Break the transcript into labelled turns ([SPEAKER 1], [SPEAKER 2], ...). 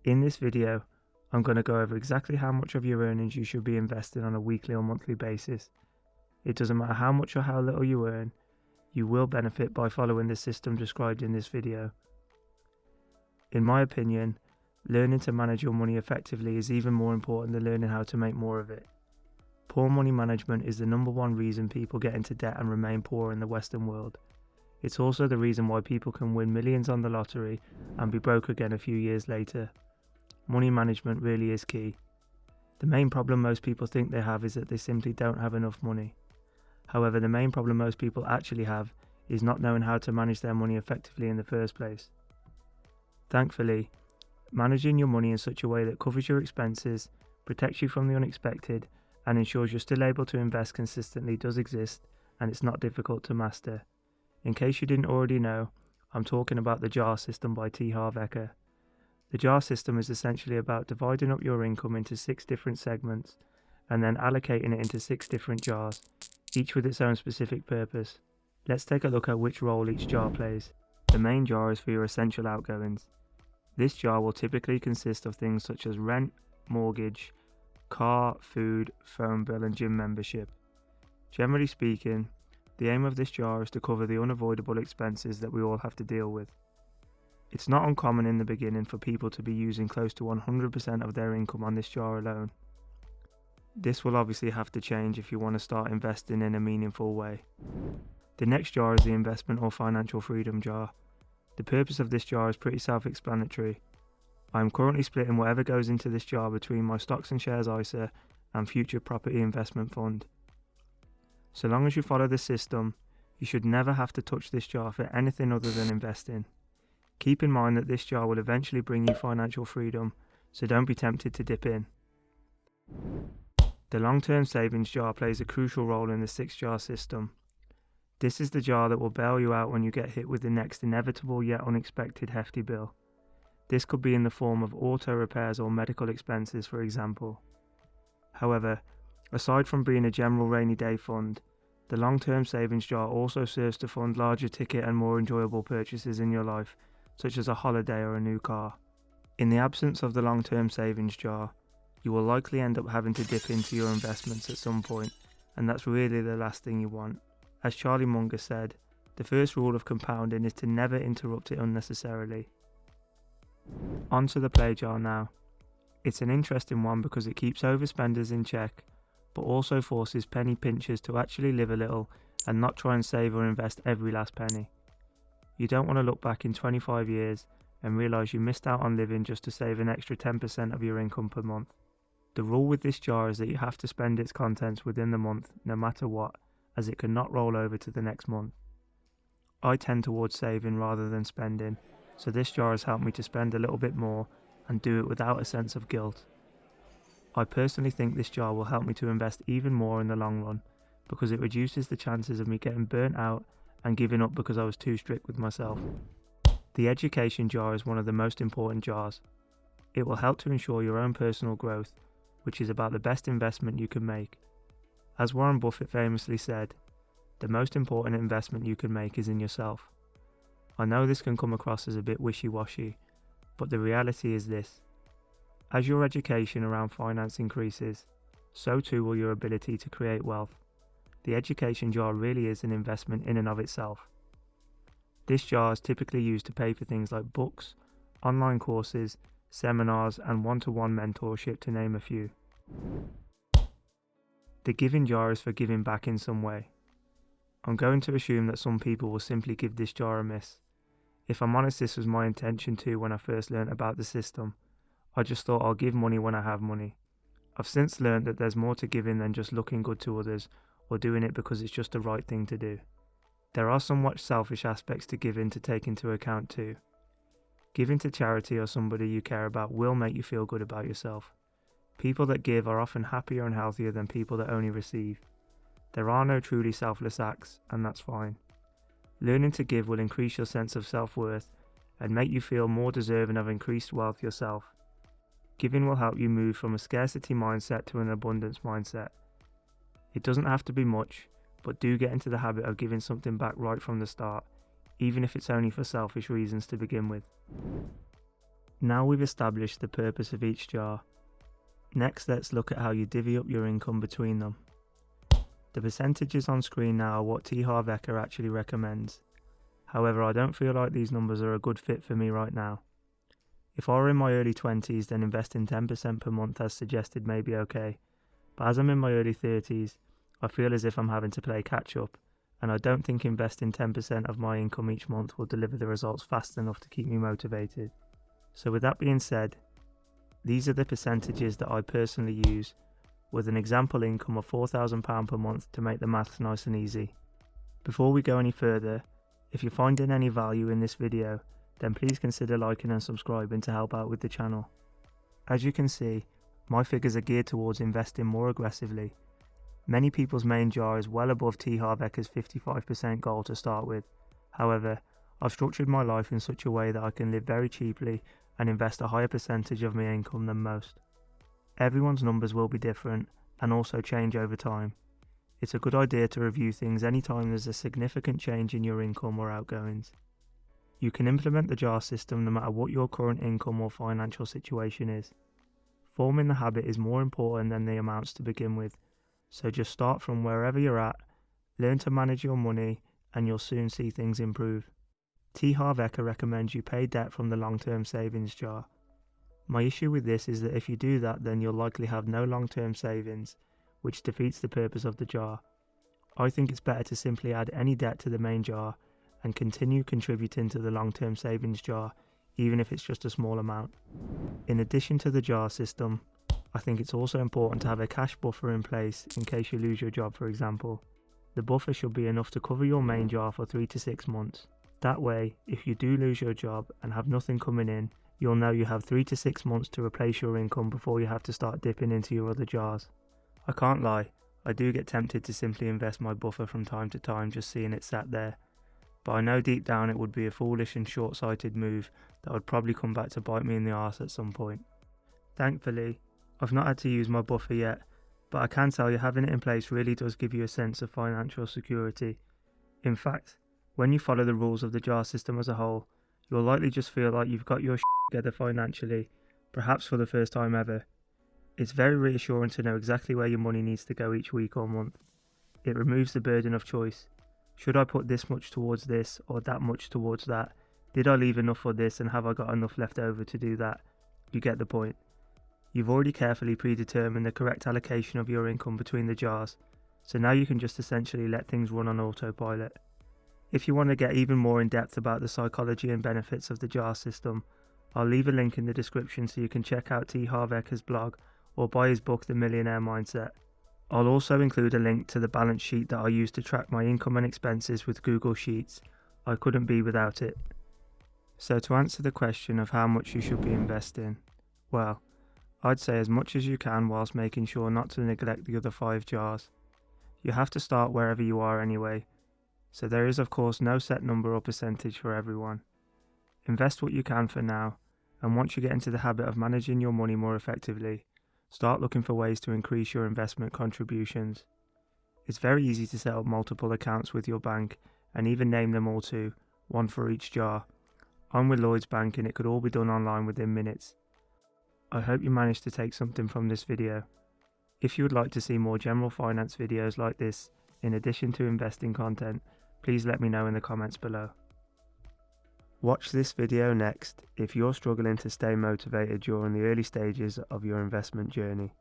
[SPEAKER 1] In this video, I'm going to go over exactly how much of your earnings you should be investing on a weekly or monthly basis. It doesn't matter how much or how little you earn, you will benefit by following the system described in this video. In my opinion, learning to manage your money effectively is even more important than learning how to make more of it. Poor money management is the number one reason people get into debt and remain poor in the Western world. It's also the reason why people can win millions on the lottery and be broke again a few years later. Money management really is key. The main problem most people think they have is that they simply don't have enough money. However, the main problem most people actually have is not knowing how to manage their money effectively in the first place. Thankfully, managing your money in such a way that covers your expenses, protects you from the unexpected, and ensures you're still able to invest consistently does exist, and it's not difficult to master. In case you didn't already know, I'm talking about the JAR system by Harv Eker. The JAR system is essentially about dividing up your income into 6 different segments and then allocating it into 6 different jars, each with its own specific purpose. Let's take a look at which role each jar plays. The main jar is for your essential outgoings. This jar will typically consist of things such as rent, mortgage, car, food, phone bill and gym membership. Generally speaking, the aim of this jar is to cover the unavoidable expenses that we all have to deal with. It's not uncommon in the beginning for people to be using close to 100% of their income on this jar alone. This will obviously have to change if you want to start investing in a meaningful way. The next jar is the investment or financial freedom jar. The purpose of this jar is pretty self-explanatory. I am currently splitting whatever goes into this jar between my stocks and shares ISA and future property investment fund. So long as you follow the system, you should never have to touch this jar for anything other than investing. Keep in mind that this jar will eventually bring you financial freedom, so don't be tempted to dip in. The long-term savings jar plays a crucial role in the 6-jar system. This is the jar that will bail you out when you get hit with the next inevitable yet unexpected hefty bill. This could be in the form of auto repairs or medical expenses, for example. However, aside from being a general rainy day fund, the long-term savings jar also serves to fund larger ticket and more enjoyable purchases in your life, such as a holiday or a new car. In the absence of the long-term savings jar, you will likely end up having to dip into your investments at some point, and that's really the last thing you want. As Charlie Munger said, the first rule of compounding is to never interrupt it unnecessarily. On to the play jar now. It's an interesting one because it keeps overspenders in check, but also forces penny pinchers to actually live a little and not try and save or invest every last penny. You don't want to look back in 25 years and realise you missed out on living just to save an extra 10% of your income per month. The rule with this jar is that you have to spend its contents within the month no matter what, as it cannot roll over to the next month. I tend towards saving rather than spending, so this jar has helped me to spend a little bit more and do it without a sense of guilt. I personally think this jar will help me to invest even more in the long run, because it reduces the chances of me getting burnt out and giving up because I was too strict with myself. The education jar is one of the most important jars. It will help to ensure your own personal growth, which is about the best investment you can make. As Warren Buffett famously said, the most important investment you can make is in yourself. I know this can come across as a bit wishy-washy, but the reality is this. As your education around finance increases, so too will your ability to create wealth. The education jar really is an investment in and of itself. This jar is typically used to pay for things like books, online courses, seminars, and one-to-one mentorship, to name a few. The giving jar is for giving back in some way. I'm going to assume that some people will simply give this jar a miss. If I'm honest, this was my intention too when I first learnt about the system. I just thought I'll give money when I have money. I've since learnt that there's more to giving than just looking good to others or doing it because it's just the right thing to do. There are somewhat selfish aspects to giving to take into account too. Giving to charity or somebody you care about will make you feel good about yourself. People that give are often happier and healthier than people that only receive. There are no truly selfless acts, and that's fine. Learning to give will increase your sense of self-worth and make you feel more deserving of increased wealth yourself. Giving will help you move from a scarcity mindset to an abundance mindset. It doesn't have to be much, but do get into the habit of giving something back right from the start, even if it's only for selfish reasons to begin with. Now we've established the purpose of each jar. Next, let's look at how you divvy up your income between them. The percentages on screen now are what Harv Eker actually recommends. However, I don't feel like these numbers are a good fit for me right now. If I were in my early 20s, then investing 10% per month as suggested may be okay, but as I'm in my early 30s, I feel as if I'm having to play catch up, and I don't think investing 10% of my income each month will deliver the results fast enough to keep me motivated. So with that being said, these are the percentages that I personally use, with an example income of £4,000 per month to make the maths nice and easy. Before we go any further, if you're finding any value in this video, then please consider liking and subscribing to help out with the channel. As you can see, my figures are geared towards investing more aggressively. Many people's main jar is well above Harv Eker's 55% goal to start with. However, I've structured my life in such a way that I can live very cheaply and invest a higher percentage of my income than most. Everyone's numbers will be different and also change over time. It's a good idea to review things anytime there's a significant change in your income or outgoings. You can implement the jar system no matter what your current income or financial situation is. Forming the habit is more important than the amounts to begin with, so just start from wherever you're at, learn to manage your money, and you'll soon see things improve. Harv Eker recommends you pay debt from the long-term savings jar. My issue with this is that if you do that, then you'll likely have no long-term savings, which defeats the purpose of the jar. I think it's better to simply add any debt to the main jar and continue contributing to the long-term savings jar, even if it's just a small amount. In addition to the jar system, I think it's also important to have a cash buffer in place in case you lose your job, for example. The buffer should be enough to cover your main jar for 3 to 6 months. That way, if you do lose your job and have nothing coming in, you'll know you have 3 to 6 months to replace your income before you have to start dipping into your other jars. I can't lie, I do get tempted to simply invest my buffer from time to time just seeing it sat there, but I know deep down it would be a foolish and short-sighted move that would probably come back to bite me in the arse at some point. Thankfully, I've not had to use my buffer yet, but I can tell you having it in place really does give you a sense of financial security. In fact, when you follow the rules of the jar system as a whole, you'll likely just feel like you've got your shit together financially, perhaps for the first time ever. It's very reassuring to know exactly where your money needs to go each week or month. It removes the burden of choice. Should I put this much towards this or that much towards that? Did I leave enough for this and have I got enough left over to do that? You get the point. You've already carefully predetermined the correct allocation of your income between the jars, so now you can just essentially let things run on autopilot. If you want to get even more in depth about the psychology and benefits of the jar system, I'll leave a link in the description so you can check out Harv Eker's blog or buy his book The Millionaire Mindset. I'll also include a link to the balance sheet that I use to track my income and expenses with Google Sheets. I couldn't be without it. So to answer the question of how much you should be investing, well, I'd say as much as you can whilst making sure not to neglect the other 5 jars. You have to start wherever you are anyway, so there is of course no set number or percentage for everyone. Invest what you can for now, and once you get into the habit of managing your money more effectively, start looking for ways to increase your investment contributions. It's very easy to set up multiple accounts with your bank and even name them all too, one for each jar. I'm with Lloyds Bank and it could all be done online within minutes. I hope you managed to take something from this video. If you would like to see more general finance videos like this, in addition to investing content, please let me know in the comments below. Watch this video next if you're struggling to stay motivated during the early stages of your investment journey.